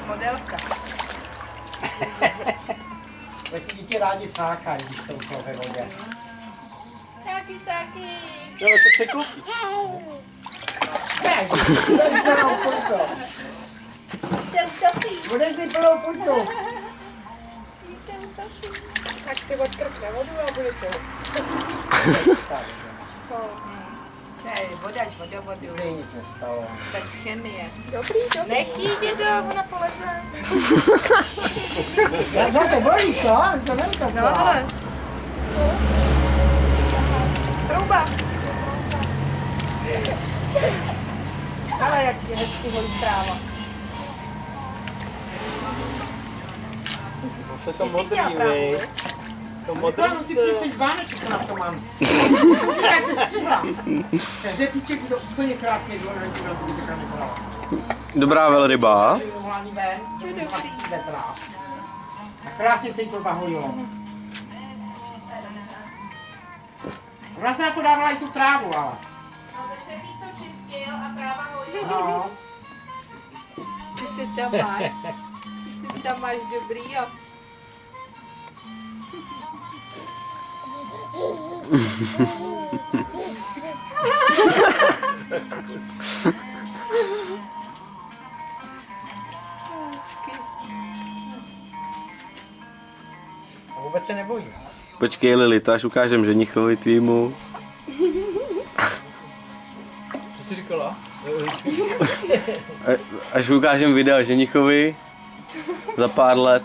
Modelka. Tak děti rádi cákají, když jsou to ve vodě. Cáky, cáky. No, ale se překlopí. Ne, budeš mít plnou pusu. Jsem topí. Budeš mít plnou pusu. Jsem topí. Tak si odkrkne vodu a bude to. Ne, vodač, vodu. Se jí nic nestalo. Tak chemie. Dobrý, dobrý. Nech jí, dědo, ona poleze. Já zase bolí, co? To není to No, ale. Trouba. Ale jak je hezky holí tráva. No se to Ty jsi modrý, chtěla právu, vej. viď? To modrý Panu, ty přišli Vánoček na to mám. Jak se střihla. Ten řepíček bude úplně krásný, když ona ti velkou děka nebrala. Dobrá velryba. Normální ven, to bude vetrá. A krásně se jí to zahojilo. Ona se na to dávala i tu trávu, ale. No, takže ty to čistil a tráva hojil. No. Ty tam máš. Ty tam máš dobrý, jo. A vůbec se nebojí. Počkej Lili, to až ukážem ženichovi tvýmu. Co jsi říkala? Až ukážem video ženichovi za pár let.